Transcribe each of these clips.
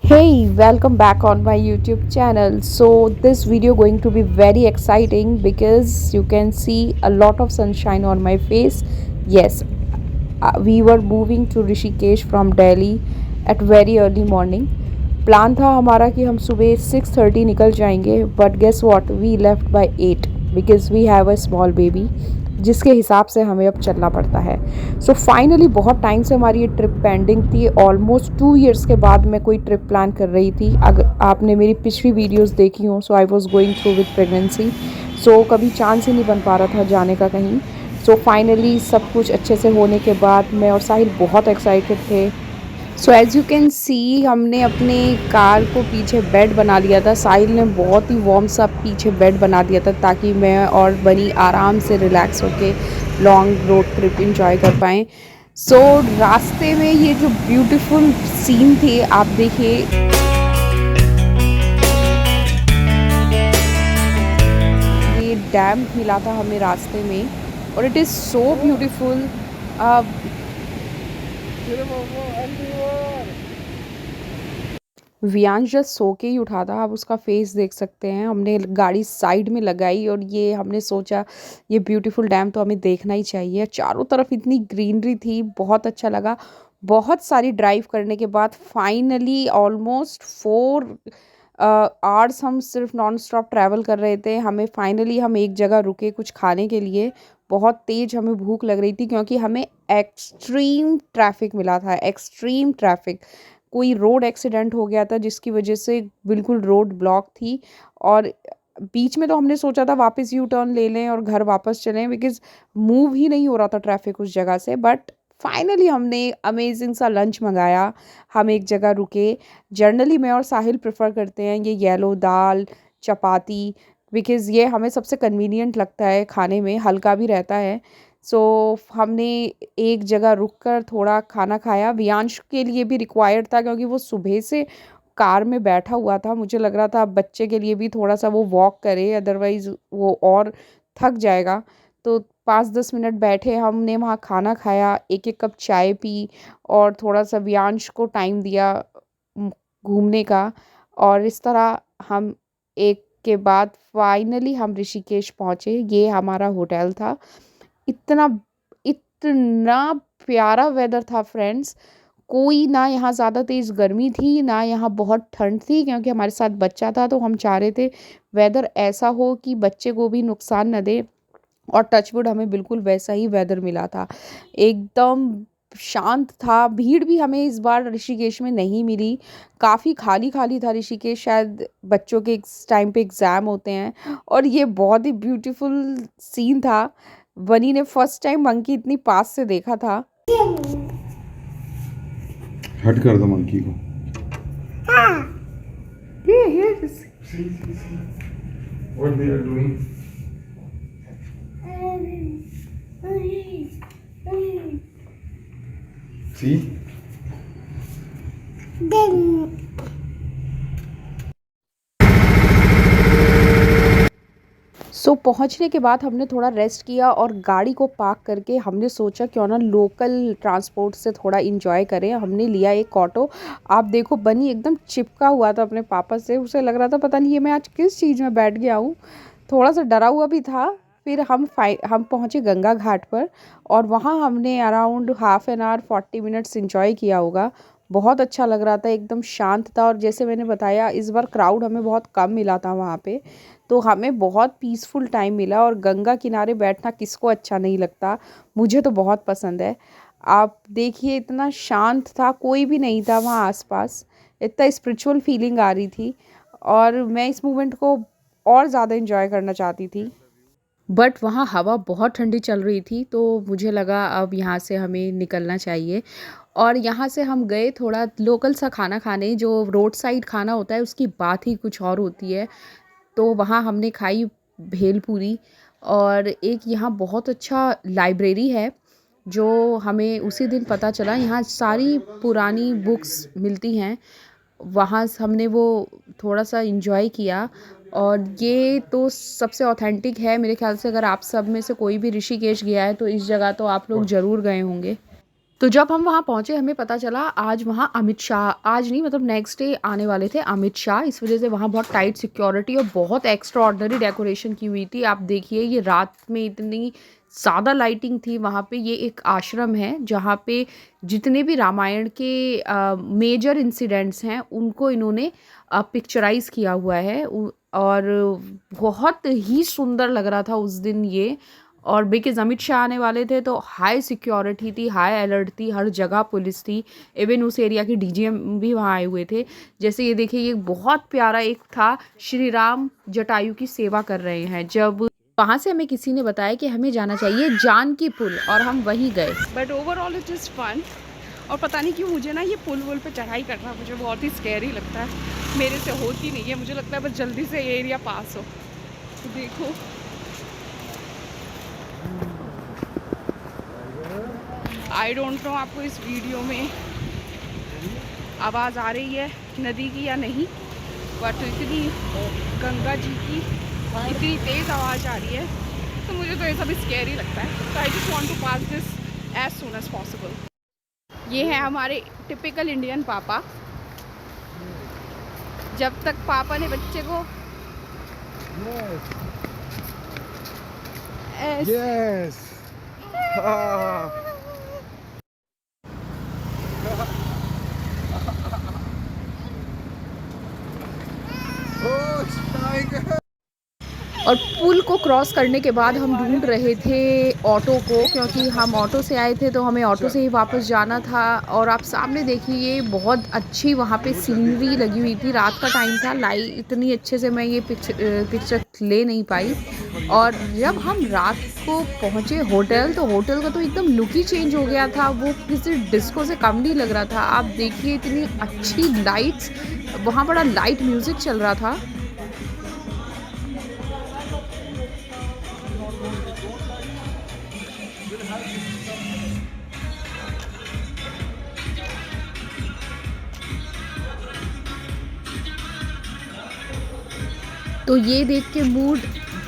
Hey, welcome back on my YouTube channel. So this video going to be very exciting because you can see a lot of sunshine on my face. Yes, we were moving to Rishikesh from Delhi at very early morning. Plan था हमारा कि हम सुबह 6:30 निकल जाएंगे, but guess what, we left by 8 because we have a small baby, जिसके हिसाब से हमें अब चलना पड़ता है। सो फाइनली बहुत टाइम से हमारी ये ट्रिप पेंडिंग थी। ऑलमोस्ट 2 इयर्स के बाद मैं कोई ट्रिप प्लान कर रही थी। अगर आपने मेरी पिछली वीडियोस देखी हो, so I was going through with pregnancy. So कभी चांस ही नहीं बन पा रहा था जाने का कहीं। सो फाइनली सब कुछ अच्छे से होने के बाद मैं और साहिल बहुत एक्साइटेड थे। So as you can see, हमने अपने कार को पीछे बेड बना लिया था। साहिल ने बहुत ही वार्म सा पीछे बेड बना दिया था ताकि मैं और बनी आराम से रिलैक्स होके लॉन्ग रोड ट्रिप इंजॉय कर पाएँ। सो रास्ते में ये जो ब्यूटीफुल सीन थे, आप देखिए, ये डैम मिला था हमें रास्ते में और it is so beautiful. Viaansh just सो के ही उठा था, आप उसका फेस देख सकते हैं। हमने गाड़ी साइड में लगाई और ये हमने सोचा ये ब्यूटीफुल डैम तो हमें देखना ही चाहिए। चारों तरफ इतनी ग्रीनरी थी, बहुत अच्छा लगा। बहुत सारी ड्राइव करने के बाद फाइनली ऑलमोस्ट 4 आवर्स हम सिर्फ नॉन स्टॉप ट्रैवल कर रहे थे। हमें फाइनली हम एक जगह रुके कुछ खाने के लिए। बहुत तेज़ हमें भूख लग रही थी क्योंकि हमें एक्सट्रीम ट्रैफिक मिला था, एक्सट्रीम ट्रैफिक। कोई रोड एक्सीडेंट हो गया था जिसकी वजह से बिल्कुल रोड ब्लॉक थी। और बीच में तो हमने सोचा था वापस यू टर्न ले लें और घर वापस चलें, बिकॉज़ मूव ही नहीं हो रहा था ट्रैफिक उस जगह से। बट फाइनली हमने अमेजिंग सा लंच मंगाया। हम एक जगह रुके। जनरली मैं और साहिल प्रेफर करते हैं ये येलो दाल चपाती, बिकॉज़ ये हमें सबसे कन्वीनियंट लगता है खाने में, हल्का भी रहता है। सो हमने एक जगह रुक कर थोड़ा खाना खाया। वियांश के लिए भी रिक्वायर्ड था क्योंकि वो सुबह से कार में बैठा हुआ था। मुझे लग रहा था अब बच्चे के लिए भी थोड़ा सा वो वॉक करे, अदरवाइज़ वो और थक जाएगा। तो 5-10 मिनट बैठे, हमने वहाँ खाना खाया, एक एक कप चाय पी और थोड़ा सा वियांश को टाइम दिया उम, घूमने का। और इस तरह हम एक के बाद फाइनली हम ऋषिकेश पहुँचे। ये हमारा होटल था। इतना इतना प्यारा वेदर था फ्रेंड्स। कोई ना यहाँ ज़्यादा तेज़ गर्मी थी, ना यहाँ बहुत ठंड थी, क्योंकि हमारे साथ बच्चा था तो हम चाह रहे थे वेदर ऐसा हो कि बच्चे को भी नुकसान न दे। और टचवुड हमें बिल्कुल वैसा ही वेदर मिला था। एकदम शांत था। भीड़ भी हमें इस बार ऋषिकेश में नहीं मिली। काफ़ी खाली-खाली था ऋषिकेश, शायद बच्चों के इस टाइम पे एग्ज़ाम होते हैं। और ये बहुत ही ब्यूटीफुल सीन था। बनी ने फर्स्ट टाइम मंकी इतनी पास से देखा था। हट कर दो मंकी को। What they are doing? See? सो पहुँचने के बाद हमने थोड़ा रेस्ट किया और गाड़ी को पार्क करके हमने सोचा क्यों ना लोकल ट्रांसपोर्ट से थोड़ा इंजॉय करें। हमने लिया एक ऑटो। आप देखो बनी एकदम चिपका हुआ था अपने पापा से। उसे लग रहा था पता नहीं ये मैं आज किस चीज़ में बैठ गया हूँ। थोड़ा सा डरा हुआ भी था। फिर हम पहुँचे गंगा घाट पर और वहाँ हमने around half an hour 40 minutes enjoy किया होगा। बहुत अच्छा लग रहा था, एकदम शांत था। और जैसे मैंने बताया, इस बार क्राउड हमें बहुत कम मिला था वहाँ पे, तो हमें बहुत पीसफुल टाइम मिला। और गंगा किनारे बैठना किसको अच्छा नहीं लगता, मुझे तो बहुत पसंद है। आप देखिए इतना शांत था, कोई भी नहीं था वहाँ आसपास। इतना स्पिरिचुअल फीलिंग आ रही थी और मैं इस मोमेंट को और ज़्यादा इंजॉय करना चाहती थी। बट वहाँ हवा बहुत ठंडी चल रही थी, तो मुझे लगा अब यहाँ से हमें निकलना चाहिए। और यहाँ से हम गए थोड़ा लोकल सा खाना खाने। जो रोड साइड खाना होता है उसकी बात ही कुछ और होती है। तो वहाँ हमने खाई भेलपूरी। और एक यहाँ बहुत अच्छा लाइब्रेरी है जो हमें उसी दिन पता चला। यहाँ सारी पुरानी बुक्स मिलती हैं। वहाँ हमने वो थोड़ा सा इंजॉय किया। और ये तो सबसे ऑथेंटिक है मेरे ख्याल से। अगर आप सब में से कोई भी ऋषिकेश गया है तो इस जगह तो आप लोग ज़रूर गए होंगे। तो जब हम वहाँ पहुँचे हमें पता चला आज वहाँ अमित शाह, आज नहीं मतलब नेक्स्ट डे आने वाले थे अमित शाह। इस वज़ह से वहाँ बहुत टाइट सिक्योरिटी और बहुत एक्स्ट्रा ऑर्डिनरी डेकोरेशन की हुई थी। आप देखिए ये रात में इतनी ज़्यादा लाइटिंग थी वहाँ पे। ये एक आश्रम है जहाँ पे जितने भी रामायण के मेजर इंसिडेंट्स हैं उनको इन्होंने पिक्चराइज़ किया हुआ है। और बहुत ही सुंदर लग रहा था उस दिन ये। और बिकॉज़ अमित शाह आने वाले थे तो हाई सिक्योरिटी थी, हाई अलर्ट थी, हर जगह पुलिस थी। इवन उस एरिया के डीजीएम भी वहाँ आए हुए थे। जैसे ये देखिए ये बहुत प्यारा एक था, श्री राम जटायु की सेवा कर रहे हैं। जब वहाँ से हमें किसी ने बताया कि हमें जाना चाहिए जानकी पुल और हम वहीं गए। But overall it is fun. और पता नहीं क्यों मुझे ना ये पुल वुल पे चढ़ाई करना मुझे बहुत ही स्कैरी लगता है, मेरे से होती नहीं है। मुझे लगता है बस जल्दी से ये एरिया पास हो। तो देखो आई डोंट नो आपको इस वीडियो में आवाज़ आ रही है नदी की या नहीं, बट इतनी गंगा जी की इतनी तेज़ आवाज़ आ रही है तो मुझे तो ये सब स्कैरी लगता है। तो I just want to pass this as soon as possible. ये है हमारे टिपिकल इंडियन पापा। जब तक पापा ने बच्चे को Yes. Ah. Oh, tiger. और पुल को क्रॉस करने के बाद हम ढूंढ रहे थे ऑटो को, क्योंकि हम ऑटो से आए थे तो हमें ऑटो से ही वापस जाना था। और आप सामने देखिए बहुत अच्छी वहाँ पे सीनरी लगी हुई थी। रात का टाइम था, लाइट इतनी अच्छे से मैं ये पिक्चर ले नहीं पाई। और जब हम रात को पहुँचे होटल तो होटल का तो एकदम लुक ही चेंज हो गया था। वो किसी डिस्को से कम नहीं लग रहा था। आप देखिए इतनी अच्छी लाइट्स, वहाँ बड़ा लाइट म्यूज़िक चल रहा था। तो ये देख के मूड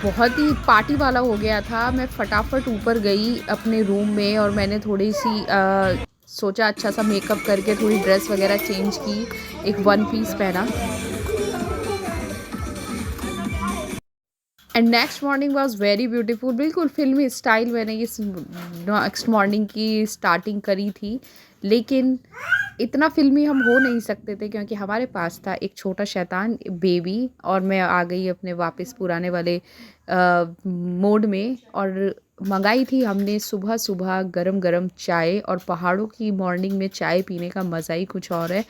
बहुत ही पार्टी वाला हो गया था। मैं फटाफट ऊपर गई अपने रूम में और मैंने थोड़ी सी सोचा अच्छा सा मेकअप करके थोड़ी ड्रेस वगैरह चेंज की, एक वन पीस पहना। And next morning was very beautiful, बिल्कुल फिल्मी स्टाइल मैंने ये नेक्स्ट मॉर्निंग की स्टार्टिंग करी थी। लेकिन इतना फिल्मी हम हो नहीं सकते थे क्योंकि हमारे पास था एक छोटा शैतान बेबी। और मैं आ गई अपने वापस पुराने वाले मोड में और मंगाई थी हमने सुबह सुबह गरम गरम चाय। और पहाड़ों की मॉर्निंग में चाय पीने का मज़ा ही कुछ और है,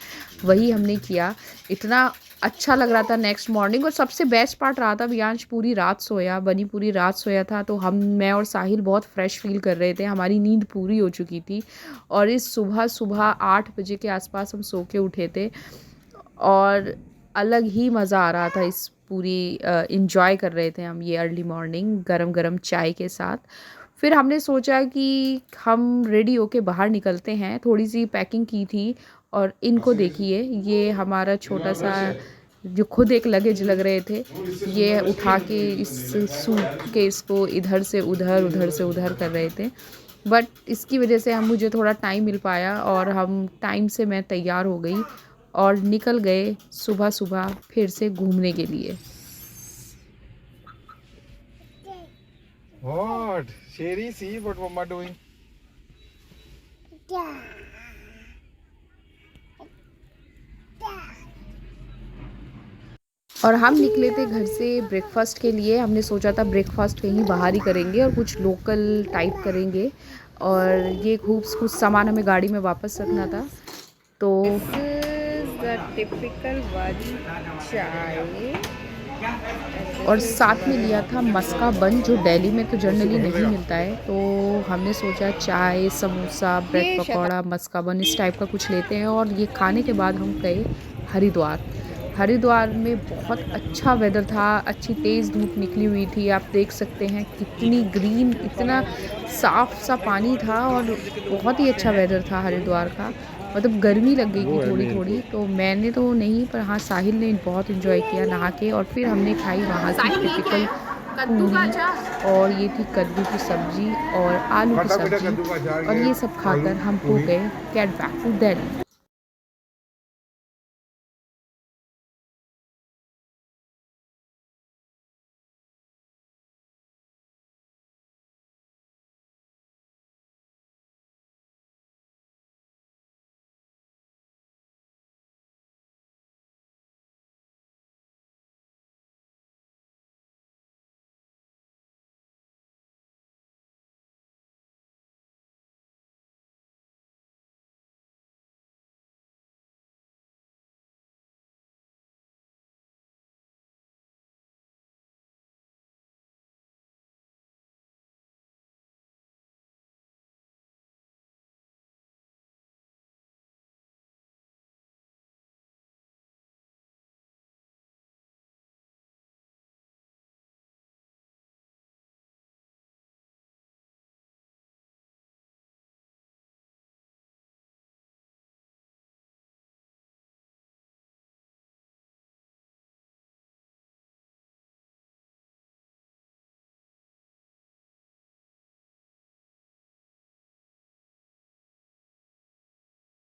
वही हमने किया। इतना अच्छा लग रहा था नेक्स्ट मॉर्निंग। और सबसे बेस्ट पार्ट रहा था वियांश पूरी रात सोया, बनी पूरी रात सोया था। तो मैं और साहिल बहुत फ्रेश फील कर रहे थे, हमारी नींद पूरी हो चुकी थी। और इस सुबह सुबह 8 बजे के आसपास हम सो के उठे थे और अलग ही मज़ा आ रहा था। इस पूरी इंजॉय कर रहे थे हम ये अर्ली मॉर्निंग गरम गरम चाय के साथ। फिर हमने सोचा कि हम रेडी होके बाहर निकलते हैं, थोड़ी सी पैकिंग की थी। और इनको देखिए ये हमारा छोटा सा जो खुद एक लगेज लग रहे थे, ये उठा के इस सूटकेस को इधर से उधर उधर से उधर कर रहे थे। बट इसकी वजह से मुझे थोड़ा टाइम मिल पाया और हम टाइम से मैं तैयार हो गई और निकल गए सुबह सुबह फिर से घूमने के लिए। What? Sherry, see what Mama doing? और हम निकले थे घर से ब्रेकफास्ट के लिए। हमने सोचा था ब्रेकफास्ट कहीं बाहर ही करेंगे और कुछ लोकल टाइप करेंगे। और ये कुछ सामान हमें गाड़ी में वापस रखना था। तो टिपिकल वाली चाय और साथ में लिया था मस्का बन, जो दिल्ली में तो जनरली नहीं मिलता है। तो हमने सोचा चाय, समोसा, ब्रेड पकौड़ा, मस्का बन इस टाइप का कुछ लेते हैं। और ये खाने के बाद हम गए हरिद्वार। हरिद्वार में बहुत अच्छा वेदर था, अच्छी तेज़ धूप निकली हुई थी। आप देख सकते हैं कितनी ग्रीन, इतना साफ़ सा पानी था और बहुत ही अच्छा वेदर था हरिद्वार का। मतलब गर्मी लग गई थी थोड़ी थोड़ी, तो मैंने तो नहीं, पर हाँ साहिल ने बहुत इन्जॉय किया नहा के। और फिर हमने खाई वहाँ की टिपिकल कद्दू का पूरी अचार। और ये थी कद्दू की सब्जी और आलू की फटाफट सब्जी, कद्दू का अचार, और ये सब खाकर हम हो गए गेट बैक टू दिल्ली।